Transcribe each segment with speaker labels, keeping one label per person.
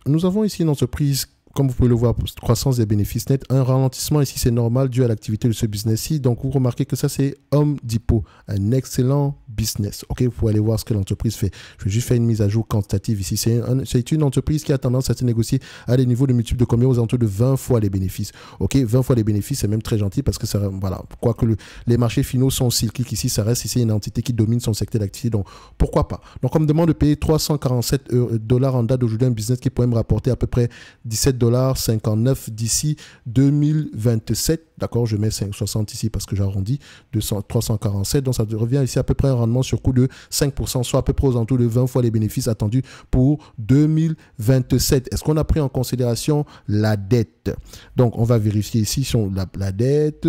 Speaker 1: Nous avons ici une entreprise, comme vous pouvez le voir, croissance des bénéfices nets. Un ralentissement ici, c'est normal dû à l'activité de ce business-ci. Donc, vous remarquez que ça, c'est Home Depot, un excellent business. OK, vous pouvez aller voir ce que l'entreprise fait. Je vais juste faire une mise à jour quantitative ici. C'est une entreprise qui a tendance à se négocier à des niveaux de multiples de combien aux alentours de 20 fois les bénéfices. OK, 20 fois les bénéfices, c'est même très gentil parce que ça, voilà, quoique les marchés finaux sont cycliques ici, ça reste ici une entité qui domine son secteur d'activité. Donc, pourquoi pas? Donc, on me demande de payer 347 dollars en date d'aujourd'hui, un business qui pourrait me rapporter à peu près 17,59 $ d'ici 2027. D'accord, je mets 5,60 ici parce que j'arrondis, 347. Donc, ça revient ici à peu près un rendement sur coût de 5%, soit à peu près aux alentours de 20 fois les bénéfices attendus pour 2027. Est-ce qu'on a pris en considération la dette? Donc, on va vérifier ici sur la dette.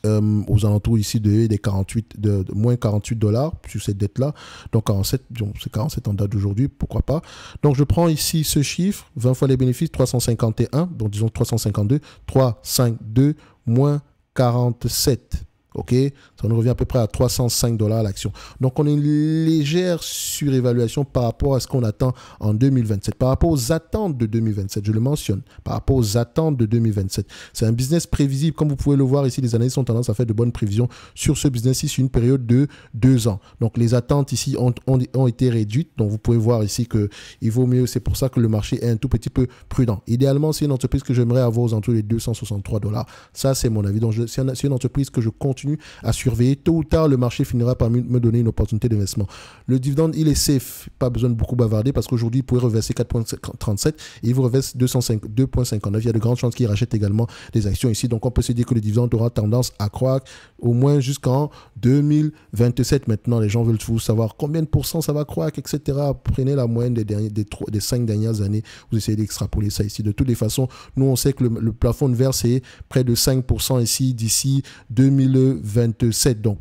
Speaker 1: Aux alentours ici des 48, de moins 48 dollars sur cette dette-là. Donc 47, c'est 47 en date d'aujourd'hui, pourquoi pas. Donc je prends ici ce chiffre, 20 fois les bénéfices, 351, donc disons 352, 352 moins 47. OK, ça nous revient à peu près à 305 dollars l'action. Donc, on a une légère surévaluation par rapport à ce qu'on attend en 2027, par rapport aux attentes de 2027, je le mentionne, par rapport aux attentes de 2027. C'est un business prévisible, comme vous pouvez le voir ici, les analystes ont tendance à faire de bonnes prévisions sur ce business-ci sur une période de 2 ans. Donc, les attentes ici ont été réduites, donc vous pouvez voir ici qu'il vaut mieux, c'est pour ça que le marché est un tout petit peu prudent. Idéalement, c'est une entreprise que j'aimerais avoir aux alentours des 263 dollars. Ça, c'est mon avis. Donc, c'est une entreprise que je continue à surveiller. Tôt ou tard, le marché finira par me donner une opportunité d'investissement. Le dividende, il est safe. Pas besoin de beaucoup bavarder parce qu'aujourd'hui, il pourrait reverser 4,37 et il vous reverse 2,59. Il y a de grandes chances qu'il rachète également des actions ici. Donc, on peut se dire que le dividende aura tendance à croître au moins jusqu'en 2027. Maintenant, les gens veulent vous savoir combien de pourcents ça va croître, etc. Prenez la moyenne des 5 dernières années. Vous essayez d'extrapoler ça ici. De toutes les façons, nous, on sait que le plafond de verre, c'est près de 5% ici d'ici 2027. Donc,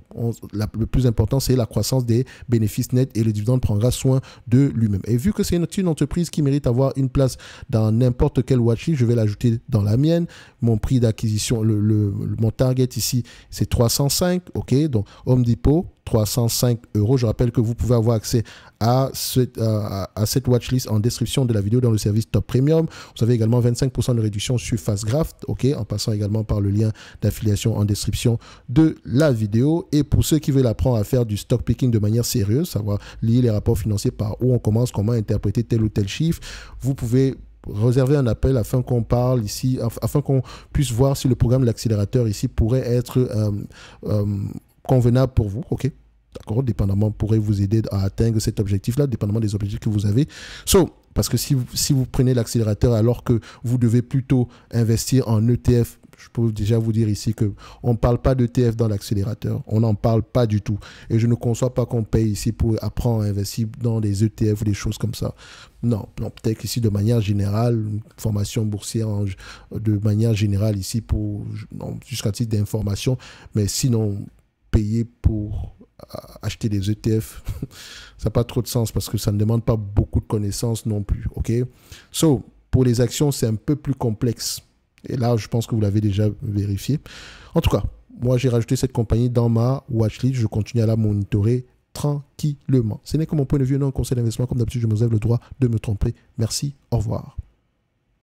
Speaker 1: le plus important, c'est la croissance des bénéfices nets et le dividende prendra soin de lui-même. Et vu que c'est une entreprise qui mérite avoir une place dans n'importe quel watchlist, je vais l'ajouter dans la mienne. Mon prix d'acquisition, mon target ici, c'est 305. OK, donc Home Depot, 305 €. Je rappelle que vous pouvez avoir accès à cette watchlist en description de la vidéo dans le service Top Premium. Vous avez également 25% de réduction sur Fastgraph, OK, en passant également par le lien d'affiliation en description de la vidéo. Et pour ceux qui veulent apprendre à faire du stock picking de manière sérieuse, savoir lier les rapports financiers par où on commence, comment interpréter tel ou tel chiffre, vous pouvez réserver un appel afin qu'on parle ici, afin qu'on puisse voir si le programme de l'accélérateur ici pourrait être convenable pour vous, OK? D'accord, dépendamment, pourrait vous aider à atteindre cet objectif-là, dépendamment des objectifs que vous avez. Parce que si vous prenez l'accélérateur alors que vous devez plutôt investir en ETF, je peux déjà vous dire ici qu'on ne parle pas d'ETF dans l'accélérateur. On n'en parle pas du tout. Et je ne conçois pas qu'on paye ici pour apprendre à investir dans des ETF ou des choses comme ça. Non, peut-être ici de manière générale, une formation boursière de manière générale ici jusqu'à titre d'information. Mais sinon, payer pour acheter des ETF, ça n'a pas trop de sens parce que ça ne demande pas beaucoup de connaissances non plus. OK? Pour les actions, c'est un peu plus complexe. Et là, je pense que vous l'avez déjà vérifié. En tout cas, moi, j'ai rajouté cette compagnie dans ma watchlist. Je continue à la monitorer tranquillement. Ce n'est que mon point de vue, non un conseil d'investissement. Comme d'habitude, je me réserve le droit de me tromper. Merci, au revoir.